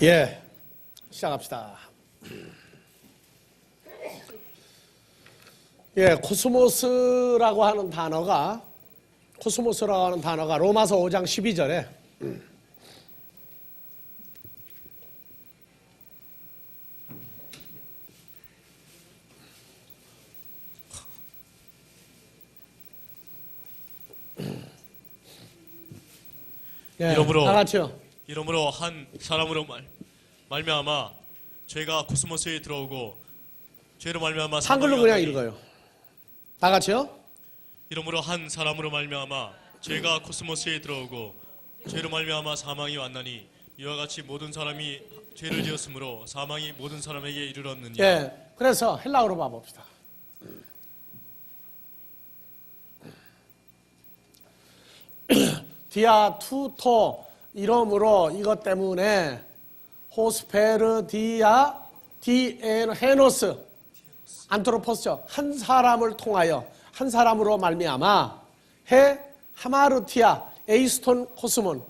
예, 시작합시다. 예, 코스모스라고 하는 단어가 로마서 5장 12절에 예, 다 같이요. 이러므로 한 사람으로 말미암아 죄가 코스모스에 들어오고 죄로 말미암아 한글로 그냥 읽어요. 다 같이요. 이러므로 한 사람으로 말미암아 죄가 코스모스에 들어오고 죄로 말미암아 사망이 왔나니 이와 같이 모든 사람이 죄를 지었으므로 사망이 모든 사람에게 이르렀느니라. 예, 그래서 헬라어로 봐봅시다. 디아투토 이러므로 이것 때문에 호스페르 디아 디엔 헤노스 안트로포스죠. 한 사람을 통하여 한 사람으로 말미암아 해 하마르티아 에이스톤 코스몬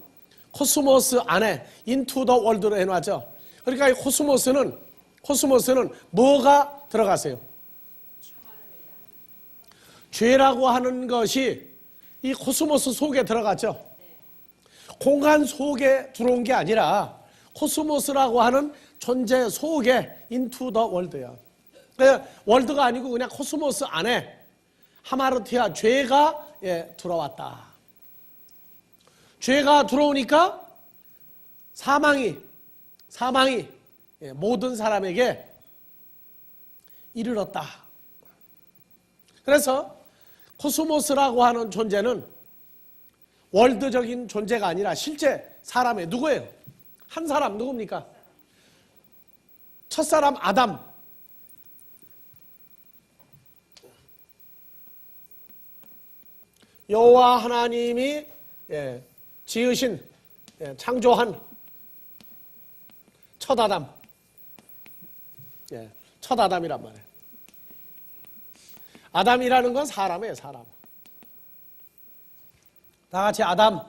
코스모스 안에 인투 더 월드로 해놨죠. 그러니까 이 코스모스는 뭐가 들어가세요? 죄라고 하는 것이 이 코스모스 속에 들어갔죠. 공간 속에 들어온 게 아니라 코스모스라고 하는 존재 속에 인투 더 월드야. 월드가 아니고 그냥 코스모스 안에 하마르티아 죄가 들어왔다. 죄가 들어오니까 사망이 모든 사람에게 이르렀다. 그래서 코스모스라고 하는 존재는 월드적인 존재가 아니라 실제 사람의 누구예요? 한 사람 누굽니까? 첫사람 아담. 여호와 하나님이 지으신 창조한 첫 아담. 첫 아담이란 말이에요. 아담이라는 건 사람이에요, 사람. 다 같이 아담.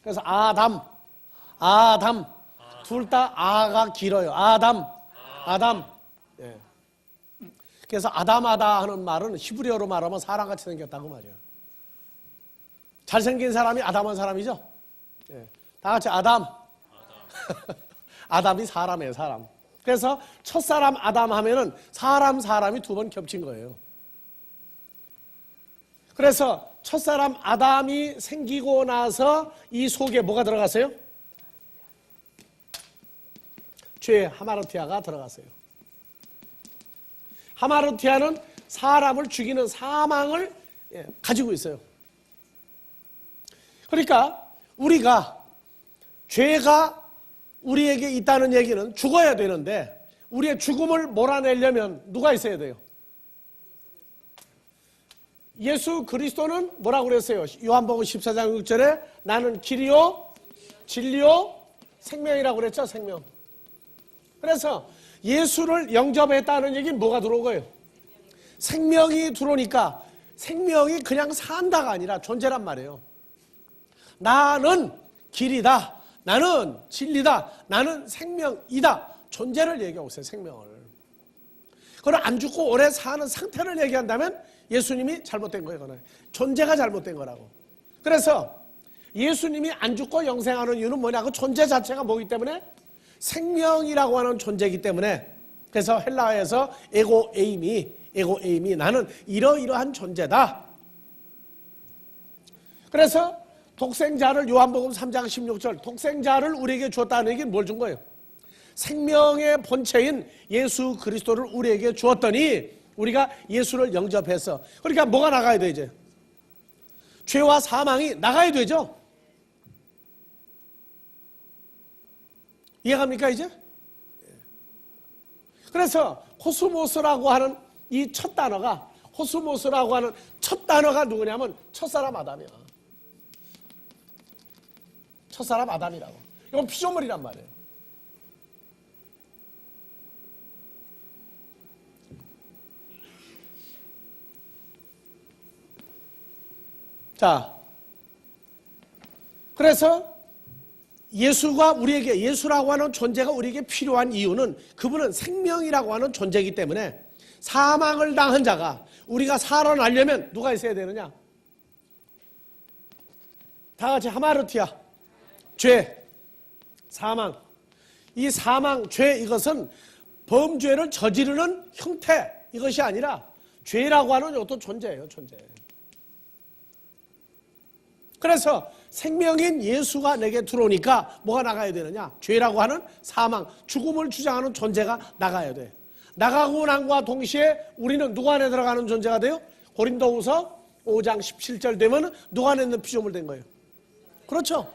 그래서 아담. 둘 다 아가 길어요. 아담. 예. 그래서 아담하다 하는 말은 히브리어로 말하면 사람같이 생겼다고 말이에요. 잘생긴 사람이 아담한 사람이죠. 예. 다 같이 아담. 아담이 사람이에요, 사람. 그래서 첫사람 아담 하면은 사람이 두 번 겹친 거예요. 그래서 첫사람 아담이 생기고 나서 이 속에 뭐가 들어갔어요? 죄 하마르티아가 들어갔어요. 하마르티아는 사람을 죽이는 사망을 가지고 있어요. 그러니까 우리가 죄가 우리에게 있다는 얘기는 죽어야 되는데 우리의 죽음을 몰아내려면 누가 있어야 돼요? 예수 그리스도는 뭐라고 그랬어요? 요한복음 14장 6절에 나는 길이요 진리요 생명이라고 그랬죠. 생명. 그래서 예수를 영접했다는 얘기는 뭐가 들어온 거예요? 생명이 들어오니까 생명이 그냥 산다가 아니라 존재란 말이에요. 나는 길이다. 나는 진리다. 나는 생명이다. 존재를 얘기하고 있어요. 생명을. 그걸 안 죽고 오래 사는 상태를 얘기한다면 예수님이 잘못된 거예요. 그거는. 존재가 잘못된 거라고. 그래서 예수님이 안 죽고 영생하는 이유는 뭐냐? 그 존재 자체가 뭐기 때문에? 생명이라고 하는 존재이기 때문에. 그래서 헬라어에서 에고에이미 나는 이러이러한 존재다. 그래서 독생자를 요한복음 3장 16절 독생자를 우리에게 주었다는 얘기는 뭘 준 거예요? 생명의 본체인 예수 그리스도를 우리에게 주었더니 우리가 예수를 영접해서 그러니까 뭐가 나가야 돼 이제? 죄와 사망이 나가야 되죠? 이해갑니까 이제? 그래서 코스모스라고 하는 이 첫 단어가 누구냐면 첫사람 아담이야. 첫사람 아담이라고. 이건 피조물이란 말이에요. 자, 그래서 예수가 우리에게, 예수라고 하는 존재가 우리에게 필요한 이유는 그분은 생명이라고 하는 존재이기 때문에 사망을 당한 자가 우리가 살아나려면 누가 있어야 되느냐? 다 같이 하마르티아. 죄, 사망. 이 사망, 죄, 이것은 범죄를 저지르는 형태, 이것이 아니라 죄라고 하는 어떤 존재예요, 존재. 그래서 생명인 예수가 내게 들어오니까 뭐가 나가야 되느냐? 죄라고 하는 사망, 죽음을 주장하는 존재가 나가야 돼. 나가고 난과 동시에 우리는 누구 안에 들어가는 존재가 돼요? 고린도후서 5장 17절 되면 누구 안에 있는 피조물 된 거예요? 그렇죠?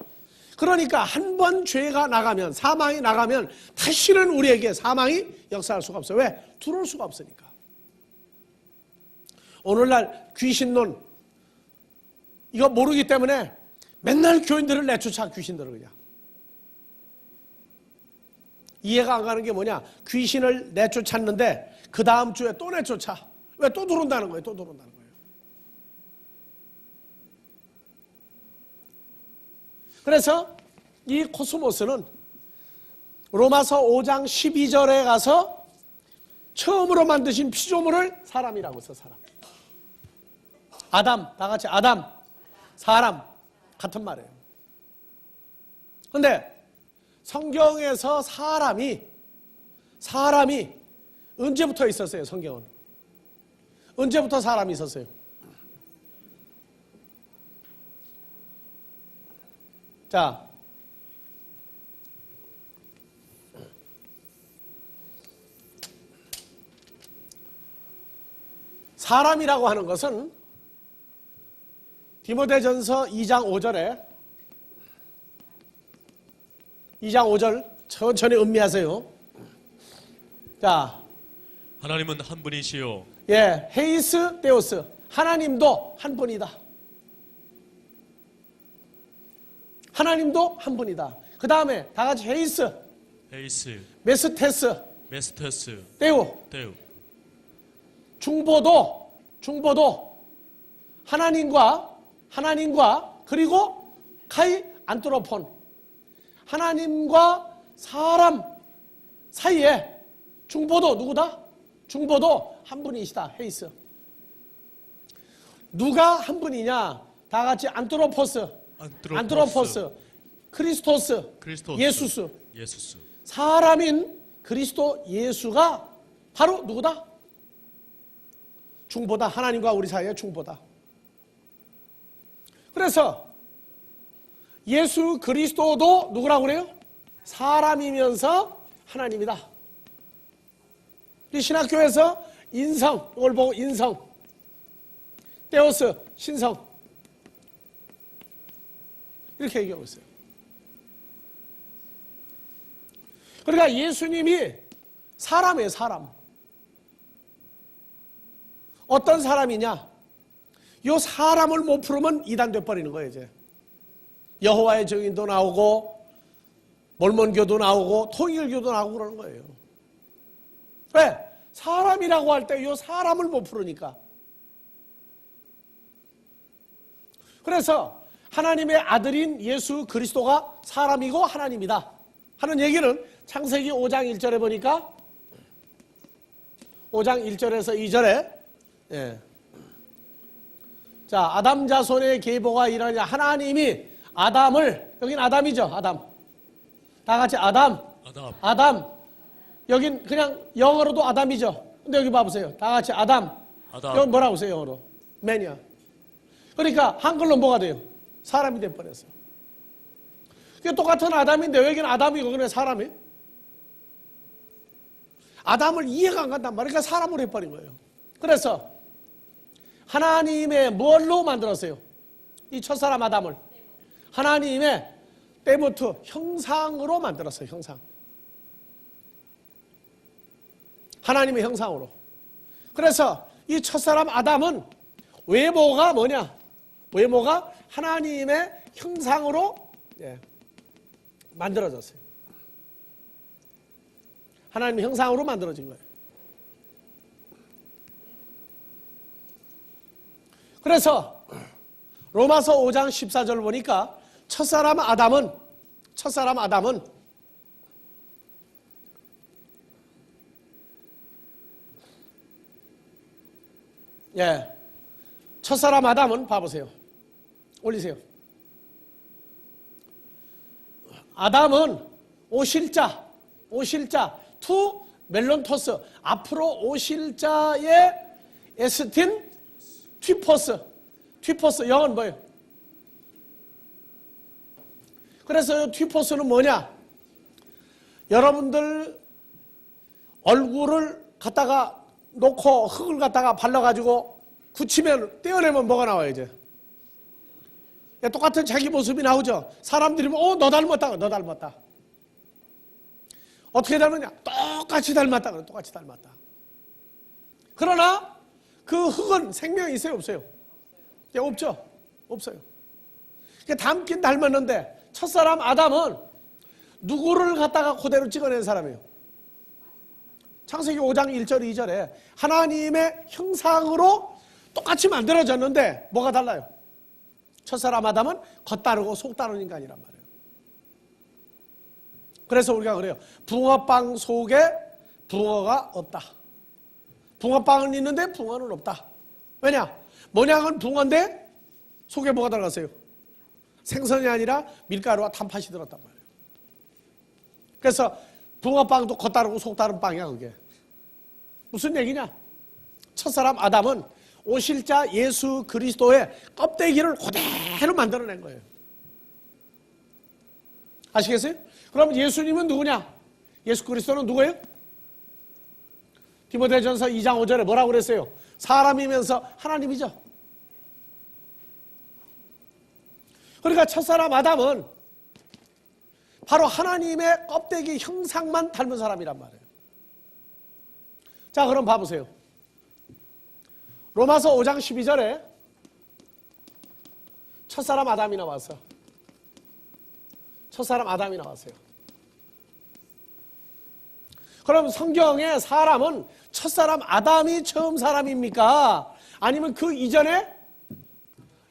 그러니까 한 번 죄가 나가면, 사망이 나가면 다시는 우리에게 사망이 역사할 수가 없어요. 왜? 들어올 수가 없으니까. 오늘날 귀신론 이거 모르기 때문에 맨날 교인들을 내쫓아, 귀신들을 그냥. 이해가 안 가는 게 뭐냐? 귀신을 내쫓았는데 그 다음 주에 또 내쫓아. 왜? 또 들어온다는 거예요. 또 들어온다는 거예요. 그래서 이 코스모스는 로마서 5장 12절에 가서 처음으로 만드신 피조물을 사람이라고 써, 사람. 아담, 다 같이 아담, 사람, 같은 말이에요. 근데 성경에서 사람이 언제부터 있었어요, 성경은? 언제부터 사람이 있었어요? 자, 사람이라고 하는 것은 디모데전서 2장 5절 천천히 음미하세요. 자, 하나님은 한 분이시요 예, 헤이스 데오스, 하나님도 한 분이다. 하나님도 한 분이다. 그 다음에 다 같이 헤이스, 메스테스, 데우, 중보도 하나님과 그리고 카이 안트로폰, 하나님과 사람 사이에 중보도 누구다? 중보도 한 분이시다. 헤이스. 누가 한 분이냐? 다 같이 안트로포스, 크리스토스, 예수스. 사람인 그리스도 예수가 바로 누구다? 중보다. 하나님과 우리 사이의 중보다. 그래서 예수 그리스도도 누구라고 그래요? 사람이면서 하나님이다. 이 신학교에서 인성, 이걸 보고 인성, 테오스, 신성, 이렇게 얘기하고 있어요. 그러니까 예수님이 사람이에요, 사람. 어떤 사람이냐? 이 사람을 못 풀으면 이단 돼버리는 거예요, 이제. 여호와의 증인도 나오고, 몰몬교도 나오고, 통일교도 나오고 그러는 거예요. 왜? 사람이라고 할 때 이 사람을 못 풀으니까. 그래서 하나님의 아들인 예수 그리스도가 사람이고 하나님이다 하는 얘기는 창세기 5장 1절에 보니까 5장 1절에서 2절에 예. 자, 아담 자손의 계보가 이러냐. 하나님이 아담을, 여긴 아담이죠, 아담. 다 같이 아담. 여긴 그냥 영어로도 아담이죠. 근데 여기 봐보세요. 다 같이 아담. 여기 뭐라고 써요, 영어로? 맨이야. 그러니까 한글로 뭐가 돼요? 사람이 돼버렸어요. 그게 똑같은 아담인데 왜 여기는 아담이고 그냥 사람이? 아담을 이해가 안 간단 말이야. 그러니까 사람으로 해버린 거예요. 그래서 하나님의 뭘로 만들었어요? 이 첫사람 아담을 하나님의 때부터 형상으로 만들었어요. 형상. 하나님의 형상으로. 그래서 이 첫사람 아담은 외모가 뭐냐? 외모가 하나님의 형상으로 만들어졌어요. 하나님의 형상으로 만들어진 거예요. 그래서 로마서 5장 14절 보니까 첫사람 아담은 첫사람 아담은 봐보세요. 올리세요. 아담은 오실자 투 멜론토스, 앞으로 오실자의 에스틴 튀포스 영어는 뭐예요? 그래서 튀포스는 뭐냐? 여러분들 얼굴을 갖다가 놓고 흙을 갖다가 발라가지고 굳히면 떼어내면 뭐가 나와요 이제? 똑같은 자기 모습이 나오죠. 사람들이 너 닮았다. 어떻게 닮았냐? 똑같이 닮았다. 그러나 그 흙은 생명이 있어요, 없어요? 없죠. 없어요. 닮긴 닮았는데 첫사람 아담은 누구를 갖다가 그대로 찍어낸 사람이에요? 창세기 5장 1절 2절에 하나님의 형상으로 똑같이 만들어졌는데 뭐가 달라요? 첫사람 아담은 겉다르고 속다른 인간이란 말이에요. 그래서 우리가 그래요. 붕어빵 속에 붕어가 없다. 붕어빵은 있는데 붕어는 없다. 왜냐? 모양은 붕어인데 속에 뭐가 들어갔어요? 생선이 아니라 밀가루와 단팥이 들었단 말이에요. 그래서 붕어빵도 겉다르고 속다른 빵이야 그게. 무슨 얘기냐? 첫사람 아담은 오실자 예수 그리스도의 껍데기를 그대로 만들어낸 거예요. 아시겠어요? 그럼 예수님은 누구냐? 예수 그리스도는 누구예요? 디모데전서 2장 5절에 뭐라고 그랬어요? 사람이면서 하나님이죠. 그러니까 첫사람 아담은 바로 하나님의 껍데기 형상만 닮은 사람이란 말이에요. 자, 그럼 봐보세요. 로마서 5장 12절에 첫사람 아담이 나왔어. 첫사람 아담이 나왔어요. 그럼 성경에 사람은 첫사람 아담이 처음 사람입니까? 아니면 그 이전에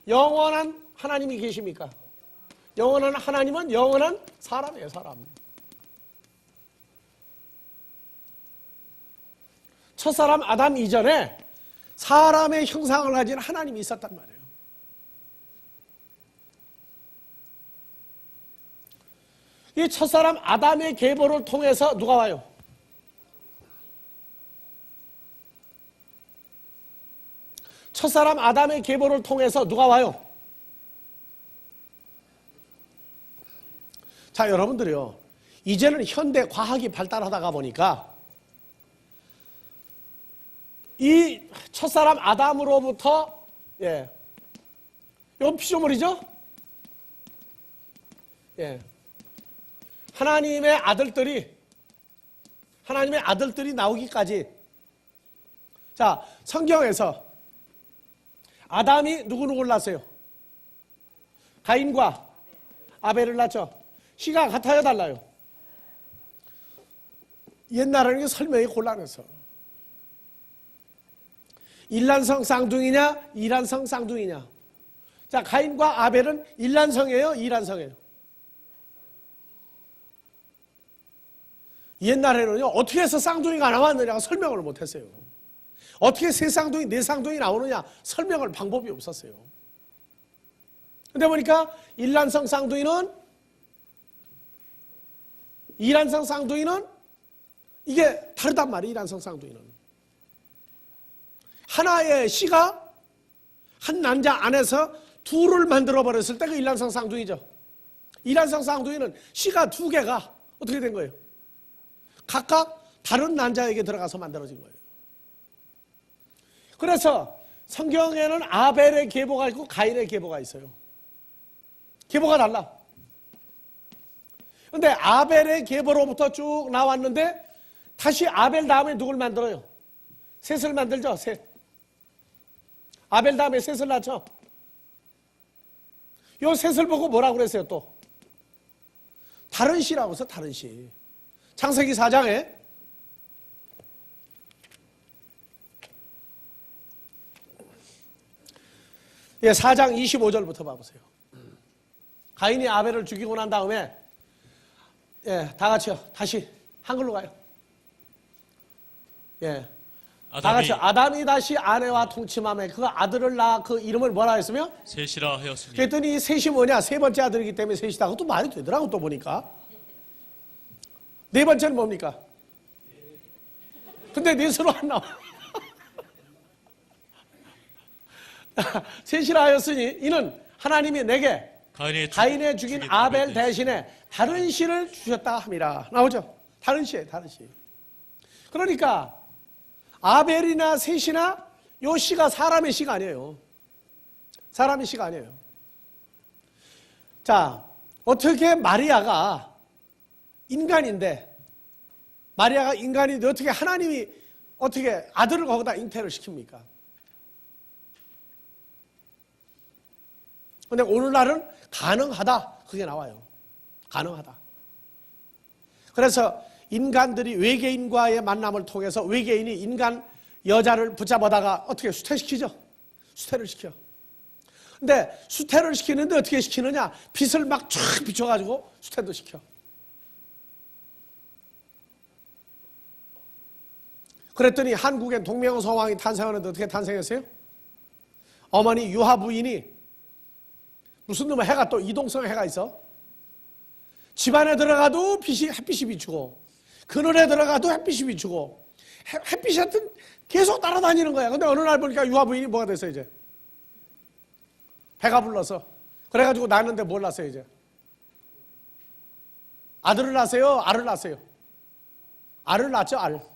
영원한 하나님이 계십니까? 영원한 하나님은 영원한 사람이에요, 사람. 첫사람 아담 이전에 사람의 형상을 가진 하나님이 있었단 말이에요. 이 첫사람 아담의 계보를 통해서 누가 와요? 첫사람 아담의 계보를 통해서 누가 와요? 자, 여러분들이요. 이제는 현대 과학이 발달하다가 보니까 이 첫사람 아담으로부터 이건 피조물이죠? 하나님의 아들들이 나오기까지. 자, 성경에서 아담이 누구누구를 낳았어요? 가인과 아벨을 낳죠. 시가 같아요, 달라요? 옛날에는 설명이 곤란해서 일란성 쌍둥이냐 이란성 쌍둥이냐. 자, 가인과 아벨은 일란성이에요, 이란성이에요? 옛날에는요, 어떻게 해서 쌍둥이가 나왔느냐고 설명을 못했어요. 어떻게 세 쌍둥이, 네 쌍둥이 나오느냐 설명할 방법이 없었어요. 근데 보니까 일란성 쌍둥이는, 이란성 쌍둥이는 이게 다르단 말이에요. 이란성 쌍둥이는 하나의 씨가 한 남자 안에서 둘을 만들어 버렸을 때 그 일란성 쌍둥이죠. 이란성 쌍둥이는 씨가 두 개가 어떻게 된 거예요? 각각 다른 남자에게 들어가서 만들어진 거예요. 그래서 성경에는 아벨의 계보가 있고 가인의 계보가 있어요. 계보가 달라. 근데 아벨의 계보로부터 쭉 나왔는데 다시 아벨 다음에 누굴 만들어요? 셋을 만들죠. 셋. 아벨 다음에 셋을 낳죠. 요 셋을 보고 뭐라고 그랬어요? 또 다른 씨라고 해서 다른 씨. 창세기 4장에 예, 4장 25절부터 봐보세요. 가인이 아벨을 죽이고 난 다음에 다 같이요. 다시 한글로 가요. 다 같이 아담이 다시 아내와 통침하며 그 아들을 낳아 그 이름을 뭐라 했으며 셋이라 하였으니. 그랬더니 셋이 뭐냐? 세 번째 아들이기 때문에 셋이다. 그것도 말이 되더라고 또 보니까. 네 번째는 뭡니까? 근데 넷으로 안 나와. 셋이라 하였으니 이는 하나님이 내게 가인의 죽인 아벨 대신에 다른 씨를 주셨다 함이라. 나오죠? 다른 씨예요. 다른 씨. 그러니까 아벨이나 셋이나 요 씨가 사람의 씨가 아니에요. 사람의 씨가 아니에요. 자, 어떻게 마리아가 인간인데 어떻게 하나님이 어떻게 아들을 거기다 잉태를 시킵니까? 근데 오늘날은 가능하다. 그게 나와요. 가능하다. 그래서 인간들이 외계인과의 만남을 통해서 외계인이 인간 여자를 붙잡아다가 어떻게 수태시키죠? 수태를 시켜. 근데 수태를 시키는데 어떻게 시키느냐? 빛을 막 쫙 비춰가지고 수태도 시켜. 그랬더니 한국엔 동명성왕이 탄생하는데 어떻게 탄생했어요? 어머니 유하 부인이 무슨 놈의 해가 또 이동성 해가 있어. 집안에 들어가도 햇빛이 비추고 그늘에 들어가도 햇빛이 비추고 햇빛이 하여튼 계속 따라다니는 거야. 근데 어느 날 보니까 유아 부인이 뭐가 됐어요 이제? 배가 불러서. 그래가지고 낳았는데 뭘 낳았어요 이제? 아들을 낳았어요? 알을 낳았어요? 알을 낳았죠. 알.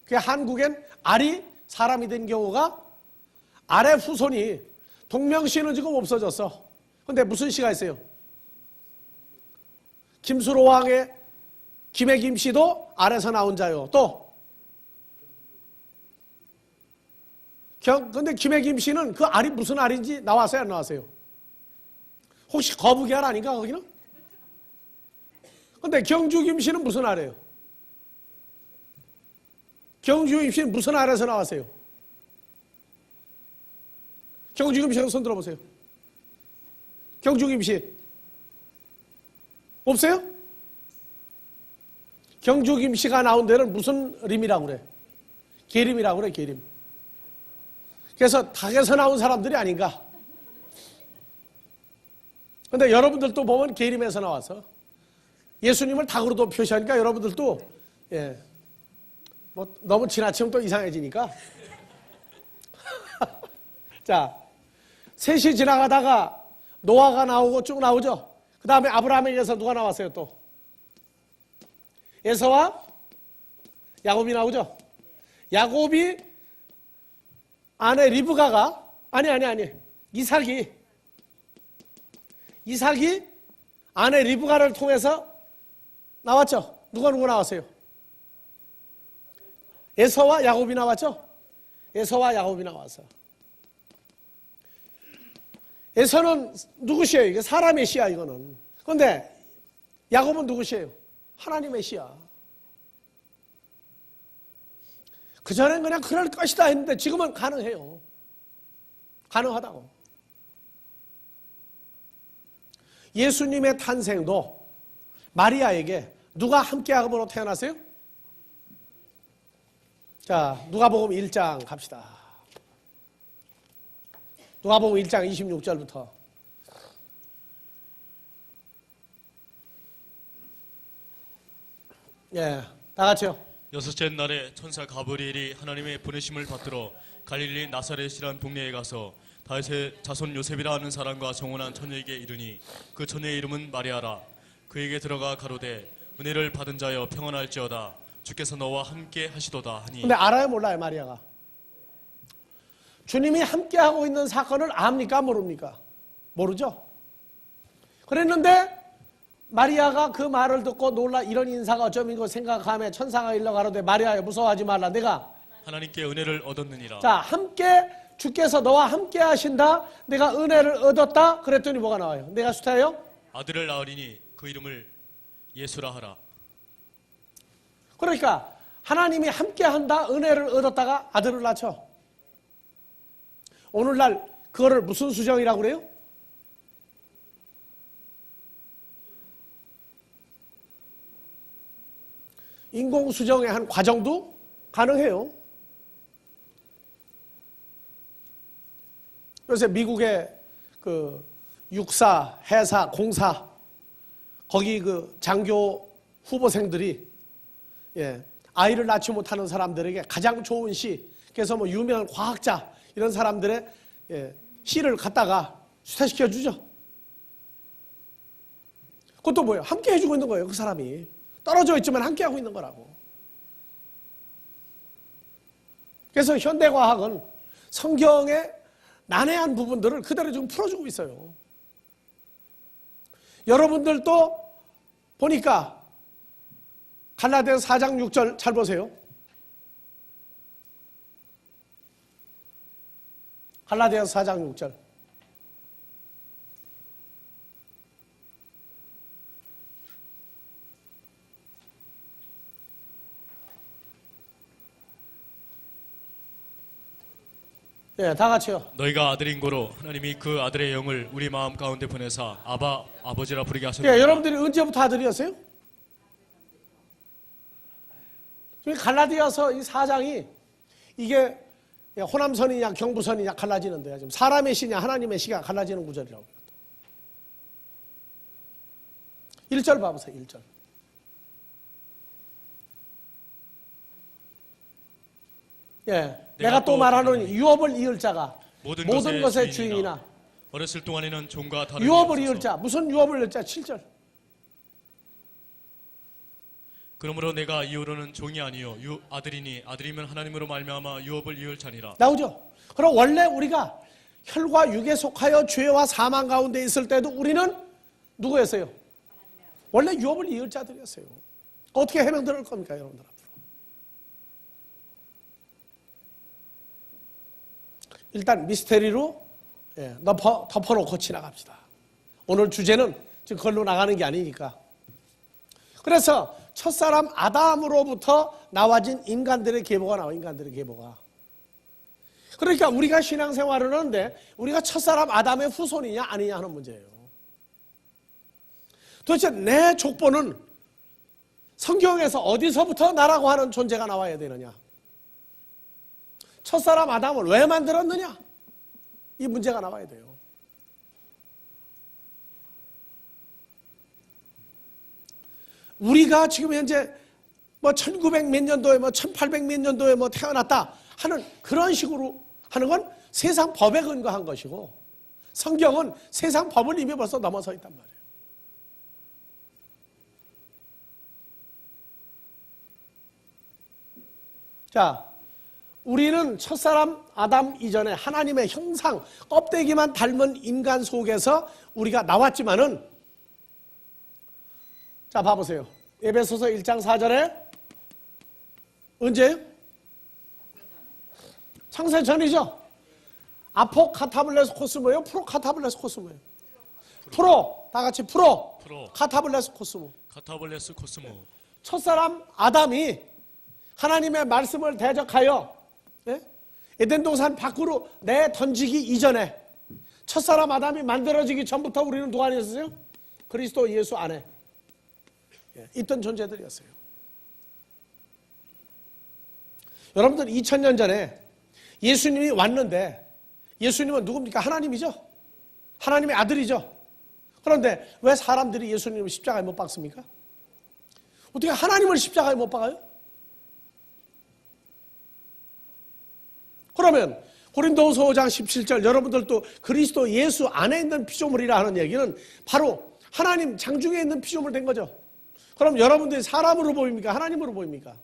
그 한국엔 알이 사람이 된 경우가 알의 후손이 동명씨는 지금 없어졌어. 근데 무슨 씨가 있어요? 김수로 왕의 김의 김씨도 알에서 나온 자요. 또 근데 김의 김씨는 그 알이 무슨 알인지 나왔어요 안 나왔어요? 혹시 거북이 알 아닌가 거기는? 근데 경주 김씨는 무슨 알이에요? 경주 김씨는 무슨 알에서 나왔어요? 경주 김씨 손 들어보세요. 경주 김씨 없어요? 경주 김씨가 나온 데는 무슨 림이라고 그래? 계림이라고 그래, 계림. 그래서 닭에서 나온 사람들이 아닌가? 근데 여러분들도 보면 계림에서 나와서 예수님을 닭으로도 표시하니까 여러분들도 뭐 너무 지나치면 또 이상해지니까. 자, 셋이 지나가다가 노아가 나오고 쭉 나오죠. 그 다음에 아브라함에 의해서 누가 나왔어요 또? 에서와 야곱이 나오죠. 야곱이 아내 리브가가 아니 이삭이 아내 리브가를 통해서 나왔죠. 누가 나왔어요? 에서와 야곱이 나왔죠. 에서와 야곱이 나와서 에서는 누구 씨예요? 이게 사람의 씨야 이거는. 그런데 야곱은 누구 씨예요? 하나님의 씨야. 그전엔 그냥 그럴 것이다 했는데 지금은 가능해요. 가능하다고. 예수님의 탄생도 마리아에게 누가 함께함으로 태어났어요? 자, 누가복음 1장 갑시다. 누가복음 1장 26절부터. 다 같이요. 여섯째 날에 천사 가브리엘이 하나님의 보내심을 받들어 갈릴리 나사렛이란 동네에 가서 다윗의 자손 요셉이라 하는 사람과 정혼한 처녀에게 이르니 그 처녀의 이름은 마리아라. 그에게 들어가 가로되 은혜를 받은 자여 평안할지어다. 주께서 너와 함께 하시도다 하니. 근데 알아요 몰라요 마리아가? 주님이 함께하고 있는 사건을 압니까 모릅니까? 모르죠. 그랬는데 마리아가 그 말을 듣고 놀라 이런 인사가 어쩌면고 생각하며 천사가 일러 가로되 마리아여 무서워하지 말라. 내가 하나님께 은혜를 얻었느니라. 자, 함께 주께서 너와 함께 하신다. 내가 은혜를 얻었다. 그랬더니 뭐가 나와요? 내가 수태요? 아들을 낳으리니 그 이름을 예수라 하라. 그러니까 하나님이 함께 한다. 은혜를 얻었다가 아들을 낳죠. 오늘날 그거를 무슨 수정이라고 그래요? 인공수정의 한 과정도 가능해요. 요새 미국의 그 육사, 해사, 공사 거기 그 장교 후보생들이 아이를 낳지 못하는 사람들에게 가장 좋은 시, 그래서 뭐 유명한 과학자 이런 사람들의 시를 갖다가 수퇴시켜 주죠. 그것도 뭐예요? 함께 해주고 있는 거예요. 그 사람이 떨어져 있지만 함께 하고 있는 거라고. 그래서 현대과학은 성경의 난해한 부분들을 그대로 지금 풀어주고 있어요. 여러분들도 보니까 갈라디아서 4장 6절 잘 보세요. 갈라디아서 4장 6절. 네, 다 같이요. 너희가 아들인 고로 하나님이 그 아들의 영을 우리 마음 가운데 보내사 아바 아버지라 부르게 하셨다. 예, 여러분들이 언제부터 아들이었어요? 갈라디아서 이 4장이 이게 호남선이냐 경부선이냐 갈라지는데요. 지금 사람의 시냐 하나님의 시가 갈라지는 구절이라고 해요. 1절 봐보세요. 1절. 내가 또 말하노니 유업을 이을 자가 모든 것의 주인이나 어렸을 동안에는 종과 다른 유업을 이을 자. 무슨 유업을 이을 자? 7절. 그러므로 내가 이후로는 종이 아니요 아들이니 아들이면 하나님으로 말미암아 유업을 이을 자니라. 나오죠? 그럼 원래 우리가 혈과 육에 속하여 죄와 사망 가운데 있을 때도 우리는 누구였어요? 원래 유업을 이을 자들이었어요. 어떻게 해명 들을 겁니까, 여러분들 앞으로? 일단 미스테리로 덮어놓고 지나갑시다. 오늘 주제는 지금 그걸로 나가는 게 아니니까. 그래서 첫사람 아담으로부터 나와진 인간들의 계보가 나와. 인간들의 계보가. 그러니까 우리가 신앙생활을 하는데 우리가 첫사람 아담의 후손이냐 아니냐 하는 문제예요. 도대체 내 족보는 성경에서 어디서부터 나라고 하는 존재가 나와야 되느냐? 첫사람 아담을 왜 만들었느냐? 이 문제가 나와야 돼요. 우리가 지금 현재 뭐 1900 몇 년도에 뭐 1800 몇 년도에 뭐 태어났다 하는 그런 식으로 하는 건 세상 법에 근거한 것이고 성경은 세상 법을 이미 벌써 넘어서 있단 말이에요. 자, 우리는 첫사람 아담 이전에 하나님의 형상, 껍데기만 닮은 인간 속에서 우리가 나왔지만은 자, 봐보세요. 에베소서 1장 4절에 언제요? 창세 전이죠. 아포카타블레스 코스모예요? 프로카타블레스 코스모예요? 프로, 다 같이 프로. 카타블레스 코스모. 카타블레스 코스모. 첫사람 아담이 하나님의 말씀을 대적하여 에덴 동산 밖으로 내던지기 이전에 첫사람 아담이 만들어지기 전부터 우리는 누가 아니었어요? 그리스도 예수 안에 있던 존재들이었어요. 여러분들 2000년 전에 예수님이 왔는데 예수님은 누굽니까? 하나님이죠. 하나님의 아들이죠. 그런데 왜 사람들이 예수님을 십자가에 못 박습니까? 어떻게 하나님을 십자가에 못 박아요? 그러면 고린도후서 5장 17절 여러분들도 그리스도 예수 안에 있는 피조물이라 하는 얘기는 바로 하나님 장중에 있는 피조물 된 거죠. 그럼 여러분들이 사람으로 보입니까? 하나님으로 보입니까?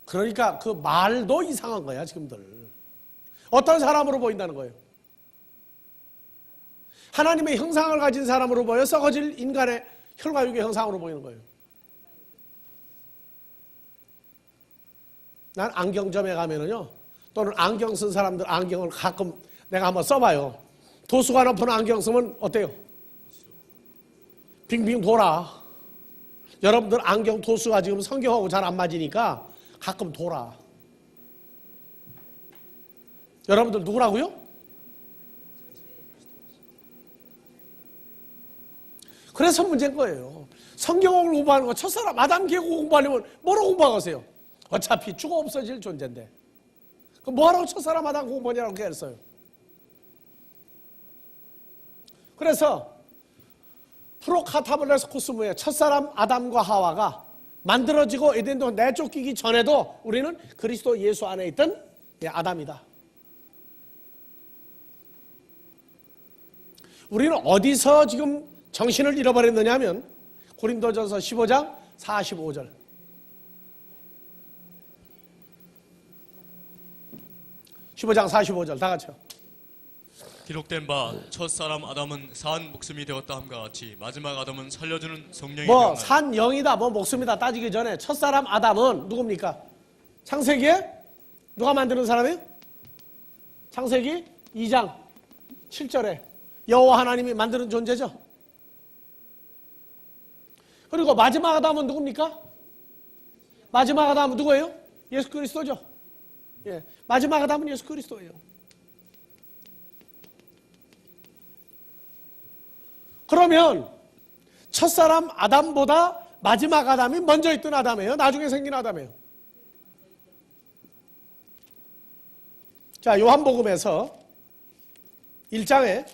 그러니까 그 말도 이상한 거야 지금들. 어떤 사람으로 보인다는 거예요? 하나님의 형상을 가진 사람으로 보여 썩어질 인간의 혈과 육의 형상으로 보이는 거예요. 난 안경점에 가면은요, 또는 안경 쓴 사람들 안경을 가끔 내가 한번 써봐요. 도수가 높은 안경 쓰면 어때요? 빙빙 돌아. 여러분들 안경 도수가 지금 성경하고 잘 안 맞으니까 가끔 돌아. 여러분들 누구라고요? 그래서 문제인 거예요. 성경을 공부하는 거 첫사람 아담 계고 공부하려면 뭐로 공부하겠어요? 어차피 죽어 없어질 존재인데. 그럼 뭐하라고 첫사람 아담 공부하냐고 했어요. 그래서 프로카타블레스 코스모의 첫사람 아담과 하와가 만들어지고 에덴도 내쫓기기 전에도 우리는 그리스도 예수 안에 있던 아담이다. 우리는 어디서 지금 정신을 잃어버렸느냐 하면 고린도전서 15장 45절. 15장 45절 다 같이요. 기록된 바 첫사람 아담은 산 목숨이 되었다 함과 같이 마지막 아담은 살려주는 성령이 뭐 되었나니 산 영이다 뭐 목숨이다 따지기 전에 첫사람 아담은 누굽니까? 창세기에 누가 만드는 사람이에요? 창세기 2장 7절에 여호와 하나님이 만드는 존재죠. 그리고 마지막 아담은 누굽니까? 마지막 아담은 누구예요? 예수 그리스도죠. 예, 마지막 아담은 예수 그리스도예요. 그러면 첫사람 아담보다 마지막 아담이 먼저 있던 아담이에요? 나중에 생긴 아담이에요? 자, 요한복음에서 1장에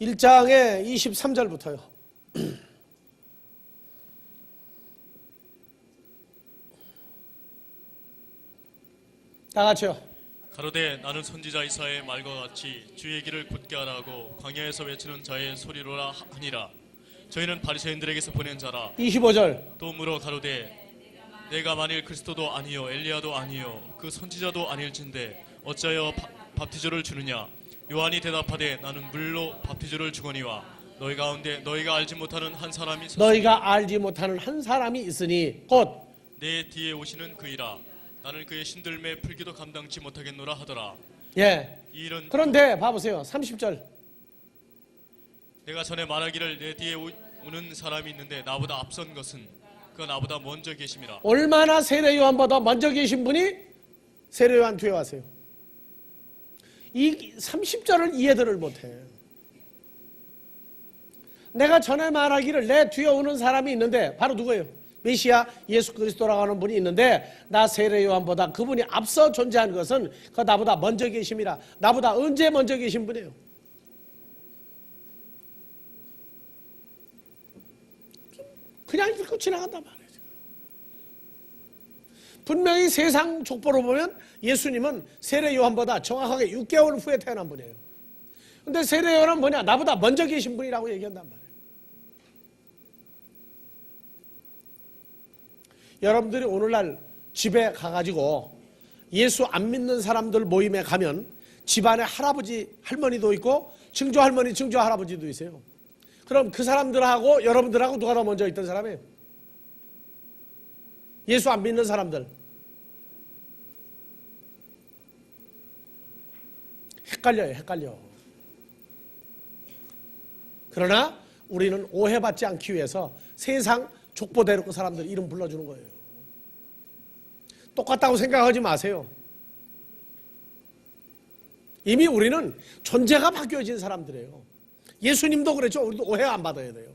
23절부터요. 다 같이요. 가로되 나는 선지자 이사야의 말과 같이 주의 길을 굳게 하라고 광야에서 외치는 자의 소리로라 하니라. 저희는 바리새인들에게서 보낸 자라. 25절. 또 물어 가로되 내가 만일 그리스도도 아니요 엘리야도 아니요 그 선지자도 아닐진데 어찌하여 밥티저를 주느냐. 요한이 대답하되 나는 물로 밥티저를 주거니와 너희 가운데 너희가 알지 못하는 한 사람이 너희가 알지 못하는 한 사람이 있으니 곧 내 뒤에 오시는 그이라. 나는 그의 신들매 풀기도 감당치 못하겠노라 하더라. 예. 이 일은 그런데 봐보세요. 30절. 내가 전에 말하기를 내 뒤에 오는 사람이 있는데 나보다 앞선 것은 그가 나보다 먼저 계심이라. 얼마나 세례 요한보다 먼저 계신 분이 세례 요한 뒤에 와세요. 이 30절을 이해들을 못해. 내가 전에 말하기를 내 뒤에 오는 사람이 있는데 바로 누구예요? 메시아 예수 그리스도라고 하는 분이 있는데 나 세례 요한보다 그분이 앞서 존재한 것은 그 나보다 먼저 계심이라. 나보다 언제 먼저 계신 분이에요? 그냥 읽고 지나간단 말이에요. 분명히 세상 족보로 보면 예수님은 세례 요한보다 정확하게 6개월 후에 태어난 분이에요. 근데 세례 요한은 뭐냐? 나보다 먼저 계신 분이라고 얘기한단 말이에요. 여러분들이 오늘날 집에 가가지고 예수 안 믿는 사람들 모임에 가면 집안에 할아버지 할머니도 있고 증조 할머니 증조 할아버지도 있어요. 그럼 그 사람들하고 여러분들하고 누가 더 먼저 있던 사람이에요? 예수 안 믿는 사람들. 헷갈려요, 헷갈려. 그러나 우리는 오해받지 않기 위해서 세상 족보대로 그 사람들 이름 불러주는 거예요. 똑같다고 생각하지 마세요. 이미 우리는 존재가 바뀌어진 사람들이에요. 예수님도 그랬죠. 우리도 오해 안 받아야 돼요.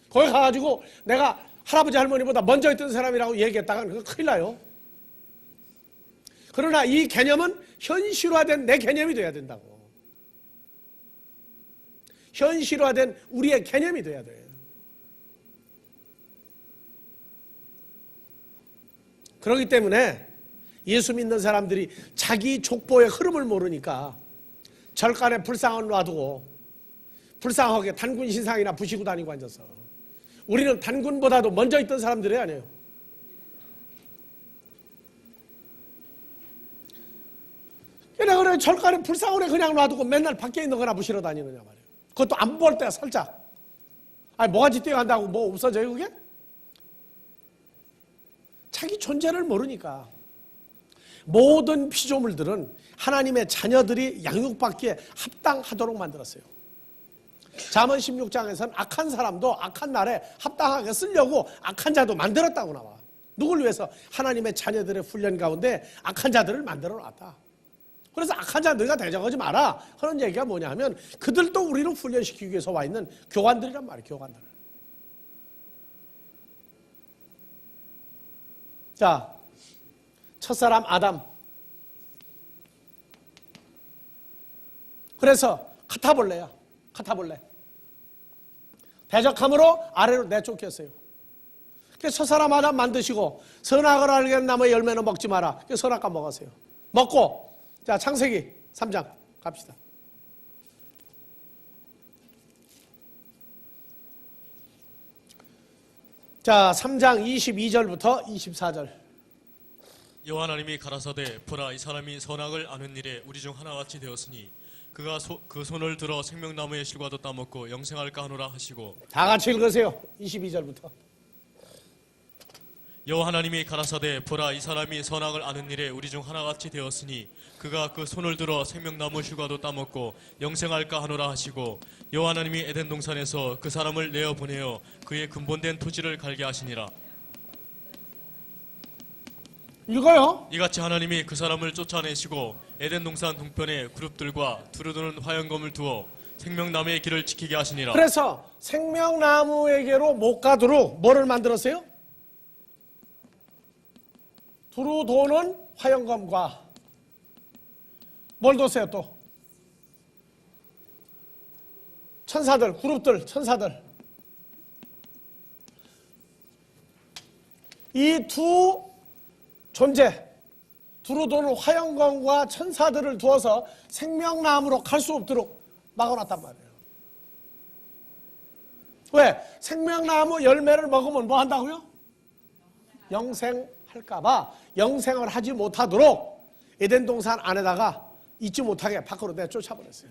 거기 가가지고 내가 할아버지 할머니보다 먼저 있던 사람이라고 얘기했다가 그거 큰일 나요. 그러나 이 개념은 현실화된 내 개념이 돼야 된다고. 현실화된 우리의 개념이 돼야 돼요. 그렇기 때문에 예수 믿는 사람들이 자기 족보의 흐름을 모르니까 절간에 불상을 놔두고 불쌍하게 단군 신상이나 부시고 다니고 앉아서 우리는 단군보다도 먼저 있던 사람들이 아니에요. 그래 절간에 불쌍하게 그냥 놔두고 맨날 밖에 있는 거나 부시러 다니느냐 말이에요. 그것도 안 볼 때 살짝. 아니 뭐가지 뛰어간다고 뭐 없어져요 그게? 자기 존재를 모르니까. 모든 피조물들은 하나님의 자녀들이 양육받기에 합당하도록 만들었어요. 잠언 16장에서는 악한 사람도 악한 날에 합당하게 쓰려고 악한 자도 만들었다고 나와. 누굴 위해서? 하나님의 자녀들의 훈련 가운데 악한 자들을 만들어 놨다. 그래서 악한 자 너희가 대적하지 마라 하는 얘기가 뭐냐 하면 그들도 우리를 훈련시키기 위해서 와 있는 교관들이란 말이에요. 교관들. 자, 첫사람 아담. 그래서 카타볼레야. 카타볼레. 대적함으로 아래로 내쫓겼어요. 그래서 첫사람 아담 만드시고 선악을 알게 된 나무의 열매는 먹지 마라. 그래서 선악과 먹었어요. 먹고 자, 창세기 3장 갑시다. 자, 3장 22절부터 24절. 여호와 하나님이 가라사대 보라 이 사람이 선악을 아는 일에 우리 중 하나같이 되었으니 그가 그 손을 들어 생명나무의 실과도 따먹고 영생할까 하노라 하시고. 다 같이 읽으세요. 22절부터. 여호와 하나님이 가라사대 보라 이 사람이 선악을 아는 일에 우리 중 하나같이 되었으니 그가 그 손을 들어 생명나무 실과도 따먹고 영생할까 하노라 하시고. 여호와 하나님이 에덴 동산에서 그 사람을 내어 보내어 그의 근본된 토지를 갈게 하시니라. 읽어요. 이같이 하나님이 그 사람을 쫓아내시고 에덴 동산 동편에 그룹들과 두루두는 화영검을 두어 생명나무의 길을 지키게 하시니라. 그래서 생명나무에게로 못 가도록 뭐를 만들었어요? 두루 도는 화영검과 뭘 뒀어요 또? 천사들, 그룹들, 천사들. 이 두 존재, 두루 도는 화영검과 천사들을 두어서 생명나무로 갈 수 없도록 막아놨단 말이에요. 왜? 생명나무 열매를 먹으면 뭐 한다고요? 영생할까봐 영생을 하지 못하도록 에덴 동산 안에다가 있지 못하게 밖으로 내쫓아버렸어요.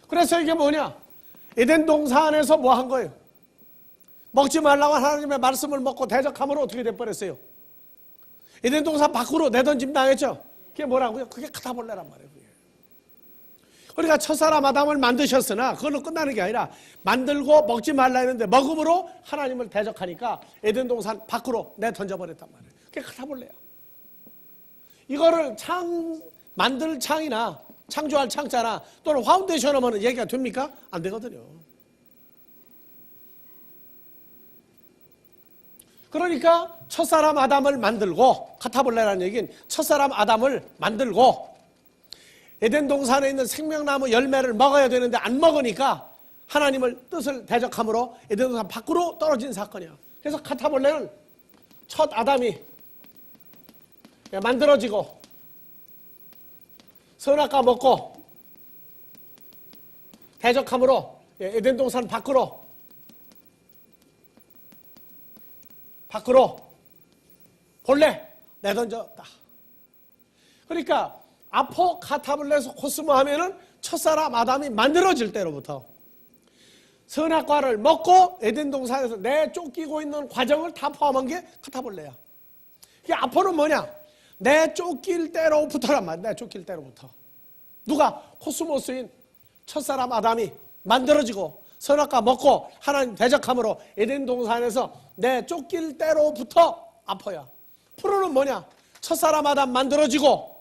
그래서 이게 뭐냐? 에덴 동산에서 뭐 한 거예요? 먹지 말라고 하나님의 말씀을 먹고 대적함으로 어떻게 돼버렸어요? 에덴 동산 밖으로 내던짐 당했죠? 그게 뭐라고요? 그게 카타볼레란 말이에요. 그러니까 첫사람 아담을 만드셨으나 그걸로 끝나는 게 아니라 만들고 먹지 말라 했는데 먹음으로 하나님을 대적하니까 에덴 동산 밖으로 내던져버렸단 말이에요. 그게 카타볼레야. 이거를 만들 창이나 창조할 창자나 또는 파운데이션 하면 얘기가 됩니까? 안 되거든요. 그러니까 첫사람 아담을 만들고, 카타볼레라는 얘기는 첫사람 아담을 만들고 에덴 동산에 있는 생명나무 열매를 먹어야 되는데 안 먹으니까 하나님을 뜻을 대적함으로 에덴 동산 밖으로 떨어진 사건이야. 그래서 카타볼레는 첫 아담이 만들어지고 선악과 먹고 대적함으로 에덴 동산 밖으로 본래 내던졌다. 그러니까 아포카타블레스 코스모 하면은 첫사람 아담이 만들어질 때로부터 선악과를 먹고 에덴 동산에서 내쫓기고 있는 과정을 다 포함한 게 카타볼레야. 이게 아포는 뭐냐? 내쫓길 때로부터란 말이야. 내쫓길 때로부터. 누가? 코스모스인 첫사람 아담이 만들어지고 선악과 먹고 하나님 대적함으로 에덴 동산에서 내쫓길 때로부터 아포야. 프로는 뭐냐? 첫사람 아담 만들어지고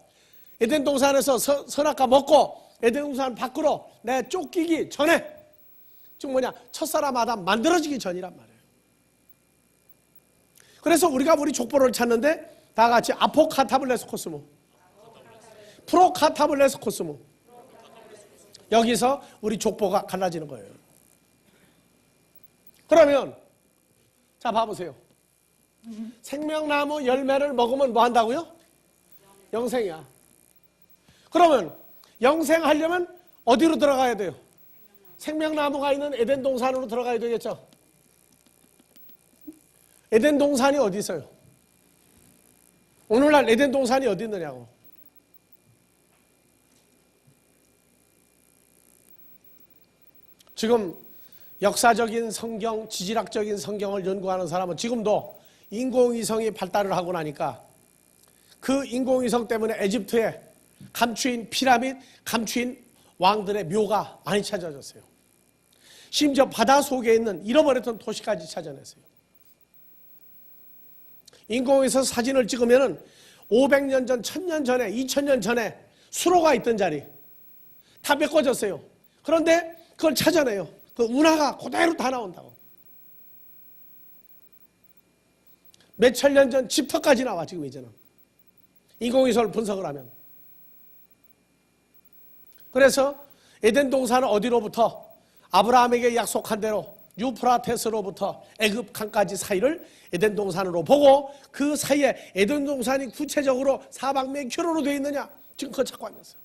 에덴 동산에서 선악과 먹고 에덴 동산 밖으로 내쫓기기 전에, 즉 뭐냐? 첫사람 아담 만들어지기 전이란 말이에요. 그래서 우리가 우리 족보를 찾는데 다 같이 아포카타블레스 코스모, 프로카타블레스 코스모, 여기서 우리 족보가 갈라지는 거예요. 그러면 자 봐보세요. 생명나무 열매를 먹으면 뭐 한다고요? 영생이야. 그러면 영생하려면 어디로 들어가야 돼요? 생명나무가 있는 에덴 동산으로 들어가야 되겠죠? 에덴 동산이 어디 있어요? 오늘날 에덴 동산이 어디 있느냐고. 지금 역사적인 성경, 지질학적인 성경을 연구하는 사람은 지금도 인공위성이 발달을 하고 나니까 그 인공위성 때문에 에집트에 감추인 피라밋, 감추인 왕들의 묘가 많이 찾아졌어요. 심지어 바다 속에 있는 잃어버렸던 도시까지 찾아냈어요. 인공위성에서 사진을 찍으면 500년 전, 1000년 전에, 2000년 전에 수로가 있던 자리 다 메꿔졌어요. 그런데 그걸 찾아내요. 그 운하가 그대로 다 나온다고. 몇천 년 전 집터까지 나와 지금 이제는. 인공위성을 분석을 하면. 그래서 에덴 동산은 어디로부터? 아브라함에게 약속한 대로 유프라테스로부터 애굽 강까지 사이를 에덴 동산으로 보고 그 사이에 에덴 동산이 구체적으로 사방 몇 킬로로 되어 있느냐? 지금 그거 찾고 앉았어요.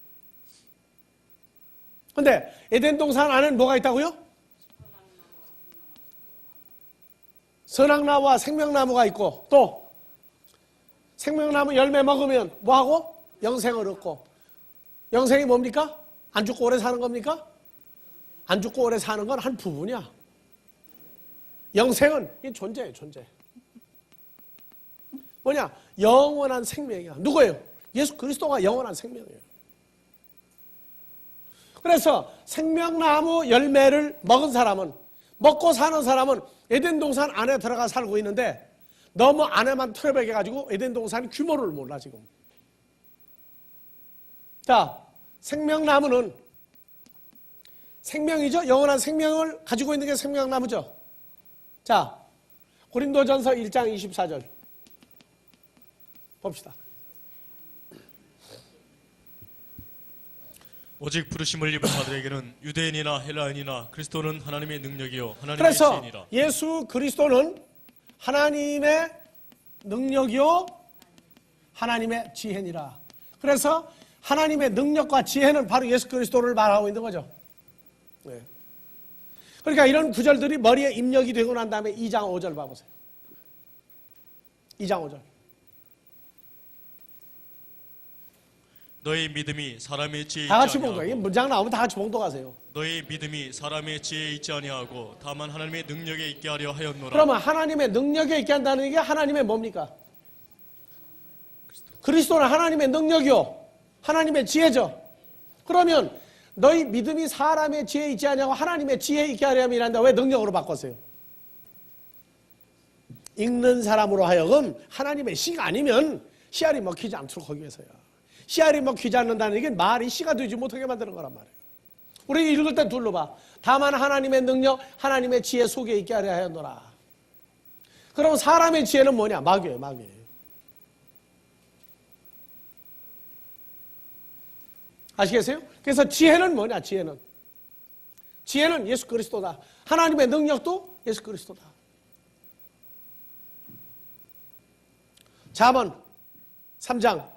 근데 에덴 동산 안에는 뭐가 있다고요? 선악나무와 생명나무가 있고 또 생명나무 열매 먹으면 뭐하고? 영생을 얻고. 영생이 뭡니까? 안 죽고 오래 사는 겁니까? 안 죽고 오래 사는 건 한 부분이야. 영생은 이 존재예요, 존재. 뭐냐? 영원한 생명이야. 누구예요? 예수 그리스도가 영원한 생명이에요. 그래서 생명나무 열매를 먹은 사람은, 먹고 사는 사람은 에덴 동산 안에 들어가 살고 있는데 너무 안에만 틀어박혀가지고 에덴 동산 규모를 몰라 지금. 자, 생명나무는 생명이죠. 영원한 생명을 가지고 있는 게 생명나무죠. 자, 고린도전서 1장 24절 봅시다. 오직 부르심을 입은 자들에게는 유대인이나 헬라인이나 그리스도는 하나님의 능력이요 하나님의 그래서 지혜니라. 예수 그리스도는 하나님의 능력이요 하나님의 지혜니라. 그래서 하나님의 능력과 지혜는 바로 예수 그리스도를 말하고 있는 거죠. 네. 그러니까 이런 구절들이 머리에 입력이 되고 난 다음에 2장 5절 봐보세요. 2장 5절. 너희 믿음이 사람의 지혜에 있지 다 같이 봉독. 이 아니하고 문장 나오면 다 같이 봉독하세요. 너희 믿음이 사람의 지혜에 있지 아니하고 다만 하나님의 능력에 있게 하려 하였노라. 그러면 하나님의 능력에 있게 한다는 게 하나님의 뭡니까? 그리스도는 하나님의 능력이요 하나님의 지혜죠. 그러면 너희 믿음이 사람의 지혜에 있지 아니하고 하나님의 지혜에 있게 하려면 이란다. 왜 능력으로 바꿨어요? 읽는 사람으로 하여금 하나님의 씨가 아니면 씨알이 먹히지 않도록 하기 위해서야. 씨알이 먹히지 않는다는 게 말이 씨가 되지 못하게 만드는 거란 말이에요. 우리 읽을 때 둘러봐. 다만 하나님의 능력, 하나님의 지혜 속에 있게 하려 하였노라. 그럼 사람의 지혜는 뭐냐? 마귀예요, 마귀. 아시겠어요? 그래서 지혜는 뭐냐? 지혜는 예수 그리스도다. 하나님의 능력도 예수 그리스도다. 잠언 3장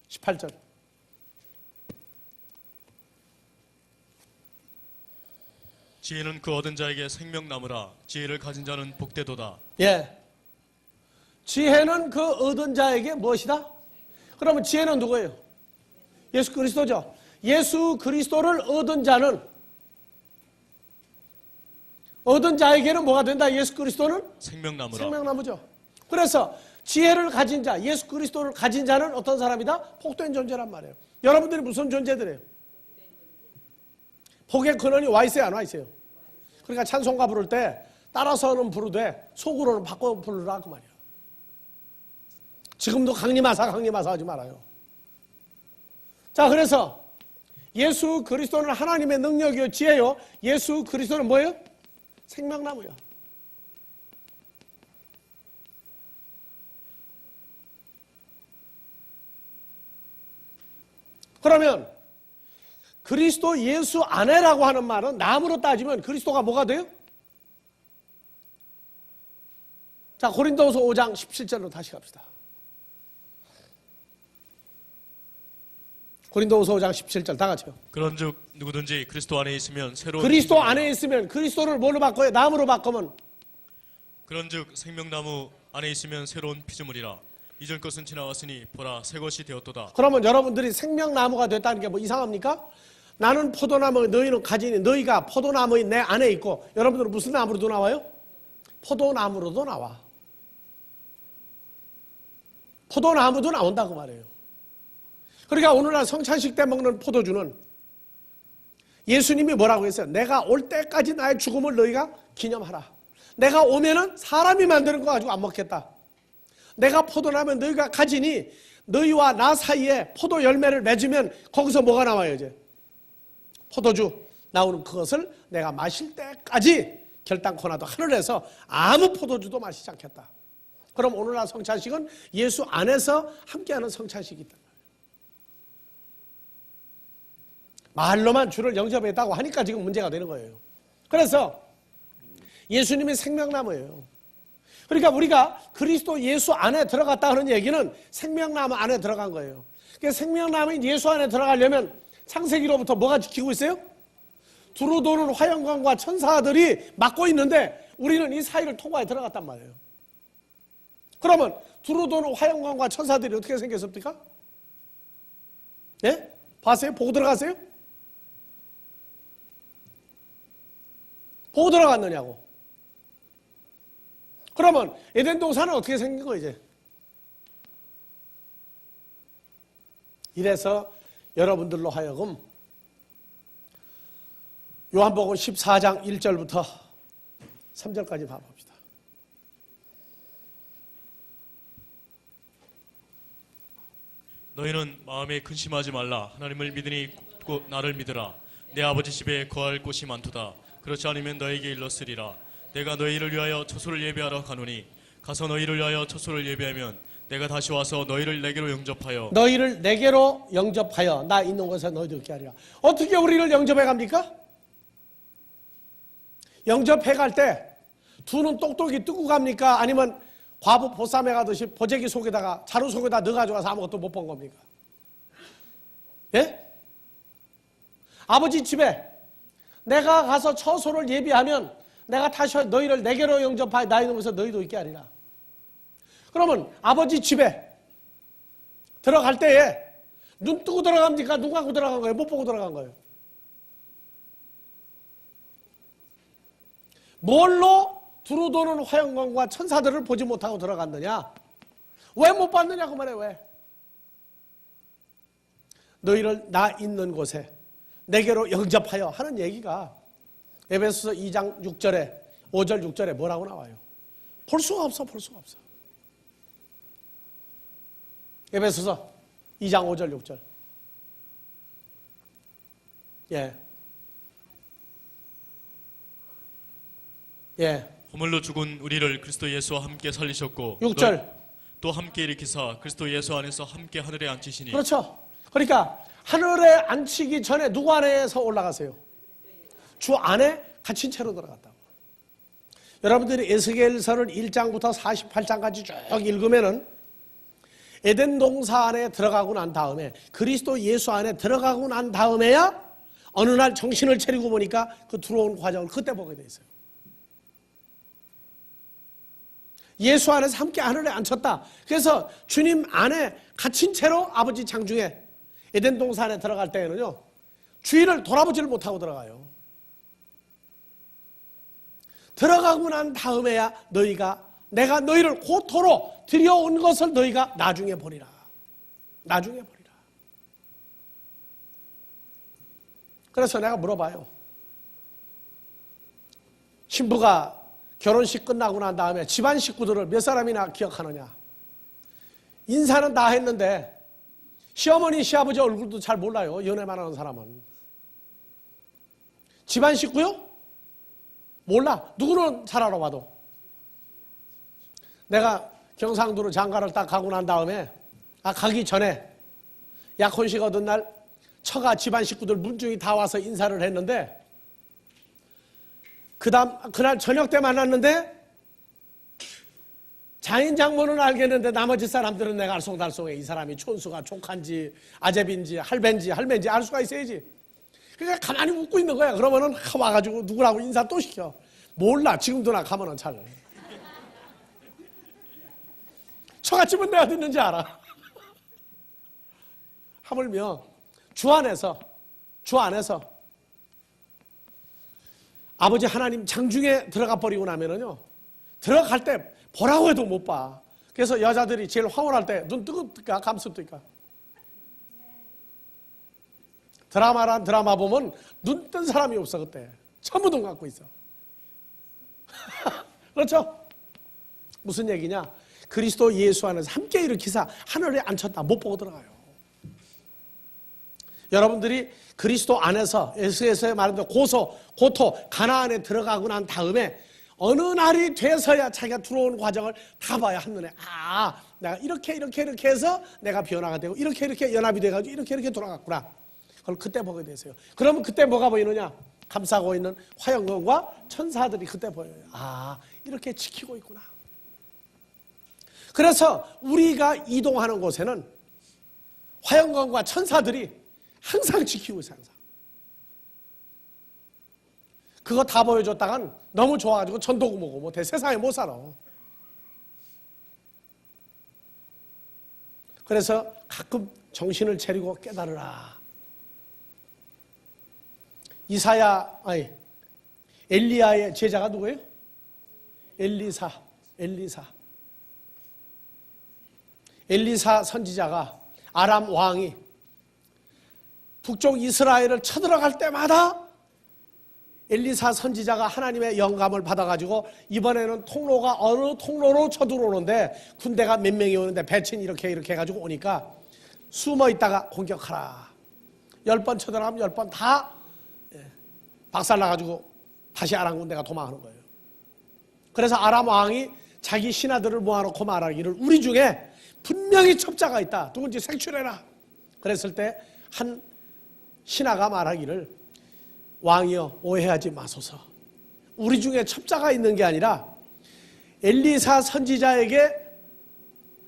18절. 지혜는 그 얻은 자에게 생명나무라. 지혜를 가진 자는 복되도다. 예. 지혜는 그 얻은 자에게 무엇이다? 그러면 지혜는 누구예요? 예수 그리스도죠. 예수 그리스도를 얻은 자는, 얻은 자에게는 뭐가 된다? 예수 그리스도는? 생명나무라. 생명나무죠. 그래서 지혜를 가진 자, 예수 그리스도를 가진 자는 어떤 사람이다? 복된 존재란 말이에요. 여러분들이 무슨 존재들이에요? 복의 근원이 와 있어요, 안 와 있어요? 그러니까 찬송가 부를 때 따라서는 부르되 속으로는 바꿔 부르라 그 말이야. 지금도 강림하사 하지 말아요. 자, 그래서 예수 그리스도는 하나님의 능력이요 지혜요. 예수 그리스도는 뭐예요? 생명나무야. 그러면 그리스도 예수 안에라고 하는 말은 나무로 따지면 그리스도가 뭐가 돼요? 자, 고린도후서 5장 17절로 다시 갑시다. 고린도후서 5장 17절 다 같이요. 그런즉 누구든지 그리스도 안에 있으면 새로운 그리스도 피조물이라. 안에 있으면 그리스도를 뭘로 바꿔요? 나무로 바꾸면 그런즉 생명나무 안에 있으면 새로운 피조물이라. 이전 것은 지나갔으니 보라 새 것이 되었도다. 그러면 여러분들이 생명나무가 됐다는 게 뭐 이상합니까? 나는 포도나무, 너희는 가지니 너희가 포도나무인 내 안에 있고 여러분들은 무슨 나무로도 나와요? 포도나무로도 나와. 포도나무도 나온다고 말해요. 그러니까 오늘날 성찬식 때 먹는 포도주는 예수님이 뭐라고 했어요? 내가 올 때까지 나의 죽음을 너희가 기념하라. 내가 오면은 사람이 만드는 거 가지고 안 먹겠다. 내가 포도나면 너희가 가지니 너희와 나 사이에 포도 열매를 맺으면 거기서 뭐가 나와요 이제? 포도주 나오는 그것을 내가 마실 때까지 결단코 나도 하늘에서 아무 포도주도 마시지 않겠다. 그럼 오늘날 성찬식은 예수 안에서 함께하는 성찬식이다. 말로만 주를 영접했다고 하니까 지금 문제가 되는 거예요. 그래서 예수님이 생명나무예요. 그러니까 우리가 그리스도 예수 안에 들어갔다 하는 얘기는 생명나무 안에 들어간 거예요. 그러니까 생명나무인 예수 안에 들어가려면 창세기로부터 뭐가 지키고 있어요? 두루 도는 화영광과 천사들이 막고 있는데 우리는 이 사이를 통과해 들어갔단 말이에요. 그러면 두루 도는 화영광과 천사들이 어떻게 생겼습니까? 예? 봤어요? 보고 들어갔어요? 보고 들어갔느냐고. 그러면 에덴 동산은 어떻게 생긴 거예요 이제? 이래서 여러분들로 하여금 요한복음 14장 1절부터 3절까지 봐봅시다. 너희는 마음에 근심하지 말라. 하나님을 믿으니 곧 나를 믿으라. 내 아버지 집에 거할 곳이 많도다. 그렇지 않으면 너에게 일렀으리라. 내가 너희를 위하여 처소를 예비하러 가노니 가서 너희를 위하여 처소를 예비하면 내가 다시 와서 너희를 내게로 영접하여 너희를 내게로 영접하여 나 있는 곳에 너희도 있게 하리라. 어떻게 우리를 영접해 갑니까? 영접해 갈 때 두 눈 똑똑이 뜨고 갑니까? 아니면 과부 보쌈해 가듯이 보재기 속에다가 자루 속에다 넣어가지고 와서 아무것도 못 본 겁니까? 예? 아버지 집에 내가 가서 처소를 예비하면 내가 다시 너희를 내게로 영접하여 나 있는 곳에 너희도 있게 하리라. 그러면 아버지 집에 들어갈 때에 눈 뜨고 들어갑니까? 눈 감고 들어간 거예요? 못 보고 들어간 거예요? 뭘로 두루 도는 화영광과 천사들을 보지 못하고 들어갔느냐? 왜 못 봤느냐 그 말이에요. 왜? 너희를 나 있는 곳에 내게로 영접하여 하는 얘기가 에베소서 2장 6절에 5절 6절에 뭐라고 나와요? 볼 수가 없어. 볼 수가 없어. 에베소서 2장 5절 6절. 예. 예. 허물로 죽은 우리를 그리스도 예수와 함께 살리셨고 6절. 또 함께 일으키사 그리스도 예수 안에서 함께 하늘에 앉히시니. 그렇죠. 그러니까 하늘에 앉히기 전에 누구 안에서 올라가세요? 주 안에 갇힌 채로 들어갔다고. 여러분들이 에스겔서를 1장부터 48장까지 쭉 읽으면은 에덴 동산 안에 들어가고 난 다음에 그리스도 예수 안에 들어가고 난 다음에야 어느 날 정신을 차리고 보니까 그 들어온 과정을 그때 보게 돼 있어요. 예수 안에서 함께 하늘에 앉혔다. 그래서 주님 안에 갇힌 채로 아버지 장중에 에덴 동산에 들어갈 때에는요, 주위를 돌아보지를 못하고 들어가요. 들어가고 난 다음에야 내가 너희를 고토로 들여온 것을 너희가 나중에 보리라. 나중에 보리라. 그래서 내가 물어봐요. 신부가 결혼식 끝나고 난 다음에 집안 식구들을 몇 사람이나 기억하느냐? 인사는 다 했는데 시어머니, 시아버지 얼굴도 잘 몰라요. 연애만 하는 사람은. 집안 식구요? 몰라. 누구는 잘 알아봐도. 내가 경상도로 장가를 딱 가고 난 다음에 가기 전에 약혼식 얻은 날 처가 집안 식구들 문중이 다 와서 인사를 했는데 그날 저녁 때 만났는데 장인 장모는 알겠는데 나머지 사람들은 내가 알쏭달쏭해. 이 사람이 촌수가 조카인지 아재빈지 할배인지 할매인지 알 수가 있어야지. 그러니까 가만히 웃고 있는 거야. 그러면은 와가지고 누구라고 인사 또 시켜. 몰라. 지금도 나 가면은 잘. 처갓집은 내가 듣는지 알아. 하물며 주 안에서 아버지 하나님 장중에 들어가 버리고 나면은요, 들어갈 때 보라고 해도 못 봐. 그래서 여자들이 제일 황홀할 때 눈 뜨겁니까 감습니까? 드라마란 드라마 보면 눈 뜬 사람이 없어 그때. 전부 눈 감고 있어. 그렇죠? 무슨 얘기냐? 그리스도 예수 안에서 함께 일으키사 하늘에 앉혔다. 못 보고 들어가요. 여러분들이 그리스도 안에서 예수에서 말하는 고토, 가나안에 들어가고 난 다음에 어느 날이 돼서야 자기가 들어오는 과정을 다 봐야 한눈에 내가 이렇게 해서 내가 변화가 되고 이렇게 연합이 돼가지고 이렇게 돌아갔구나. 그걸 그때 보게 되세요. 그러면 그때 뭐가 보이느냐? 감싸고 있는 화영권과 천사들이 그때 보여요. 이렇게 지키고 있구나. 그래서 우리가 이동하는 곳에는 화영권과 천사들이 항상 지키고 있어요. 항상. 그거 다 보여줬다간 너무 좋아가지고 전도구 뭐고 못해. 세상에 못 살아. 그래서 가끔 정신을 차리고 깨달으라. 엘리야의 제자가 누구예요? 엘리사 선지자가 아람 왕이 북쪽 이스라엘을 쳐들어갈 때마다 엘리사 선지자가 하나님의 영감을 받아가지고 이번에는 통로가 어느 통로로 쳐들어오는데 군대가 몇 명이 오는데 배친 이렇게 해가지고 오니까 숨어 있다가 공격하라. 10번 쳐들어가면 10번 다 박살나가지고 다시 아람 군대가 도망하는 거예요. 그래서 아람 왕이 자기 신하들을 모아놓고 말하기를 우리 중에 분명히 첩자가 있다. 누군지 색출해라. 그랬을 때 한 신하가 말하기를 왕이여 오해하지 마소서. 우리 중에 첩자가 있는 게 아니라 엘리사 선지자에게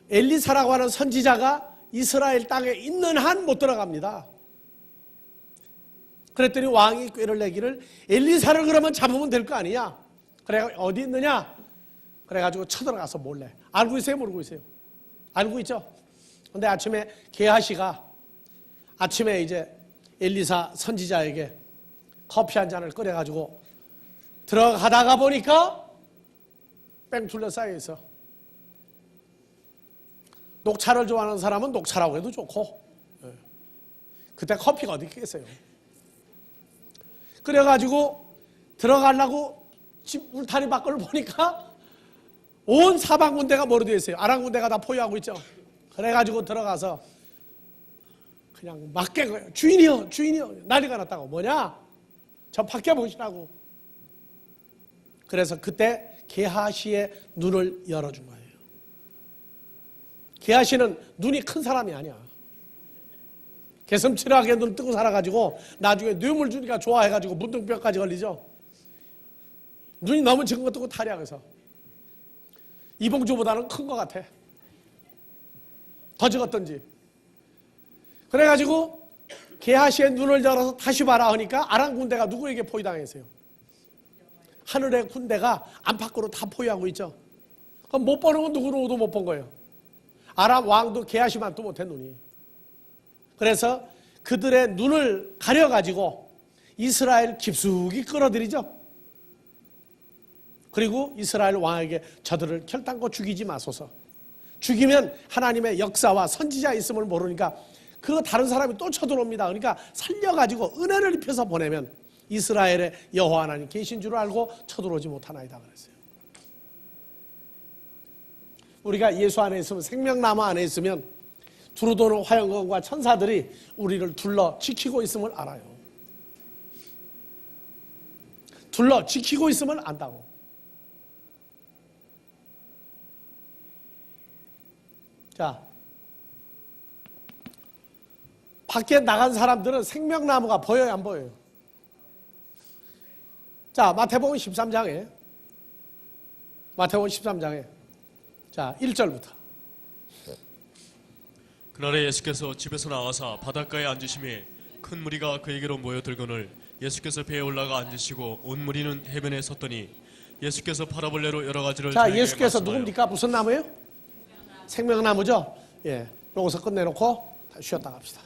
엘리사라고 하는 선지자가 이스라엘 땅에 있는 한 못 들어갑니다. 그랬더니 왕이 꾀를 내기를 엘리사를 그러면 잡으면 될 거 아니냐. 그래 어디 있느냐. 그래가지고 쳐들어가서 몰래. 알고 있어요 모르고 있어요? 알고 있죠. 근데 아침에 게하시가 아침에 이제 엘리사 선지자에게 커피 한 잔을 끓여가지고 들어가다가 보니까 뺑 둘러싸여 있어. 녹차를 좋아하는 사람은 녹차라고 해도 좋고 그때 커피가 어디 있겠어요. 그래가지고 들어가려고 집 울타리 밖을 보니까 온 사방 군대가 뭐로 되어 있어요. 아람 군대가 다 포위하고 있죠. 그래가지고 들어가서 그냥 막 깨고요. 주인이요 난리가 났다고. 뭐냐? 저 밖에 보시라고. 그래서 그때 게하시의 눈을 열어준 거예요. 게하시는 눈이 큰 사람이 아니야. 개슴츠레하게 눈 뜨고 살아가지고 나중에 뇌물 주니까 좋아해가지고 문둥병까지 걸리죠. 눈이 너무 적은 거 뜨고 탈이야. 그래서 이봉주보다는 큰 것 같아. 더 적었던지. 그래가지고 게하시의 눈을 열어서 다시 봐라 하니까 아람 군대가 누구에게 포위당했어요? 하늘의 군대가 안팎으로 다 포위하고 있죠. 그럼 못 보는 건 누구로도 못 본 거예요. 아람 왕도 게하시만 또 못해 눈이. 그래서 그들의 눈을 가려가지고 이스라엘 깊숙이 끌어들이죠. 그리고 이스라엘 왕에게 저들을 결단코 죽이지 마소서. 죽이면 하나님의 역사와 선지자 있음을 모르니까 그 다른 사람이 또 쳐들어옵니다. 그러니까 살려가지고 은혜를 입혀서 보내면 이스라엘의 여호와 하나님 계신 줄 알고 쳐들어오지 못하나이다 그랬어요. 우리가 예수 안에 있으면 생명나무 안에 있으면 두루도는 화영권과 천사들이 우리를 둘러 지키고 있음을 알아요. 둘러 지키고 있음을 안다고. 자, 밖에 나간 사람들은 생명나무가 보여요, 안 보여요? 자, 마태복음 13장에 자, 1절부터. 그날에 예수께서 집에서 나가사 바닷가에 앉으심에 큰 무리가 그에게로 모여들거늘 예수께서 배에 올라가 앉으시고 온 무리는 해변에 섰더니 예수께서 파라볼레로 여러 가지를 자, 예수께서 누굽니까? 무슨 나무예요? 생명나무죠? 예, 여기서 끝내놓고 쉬었다 갑시다.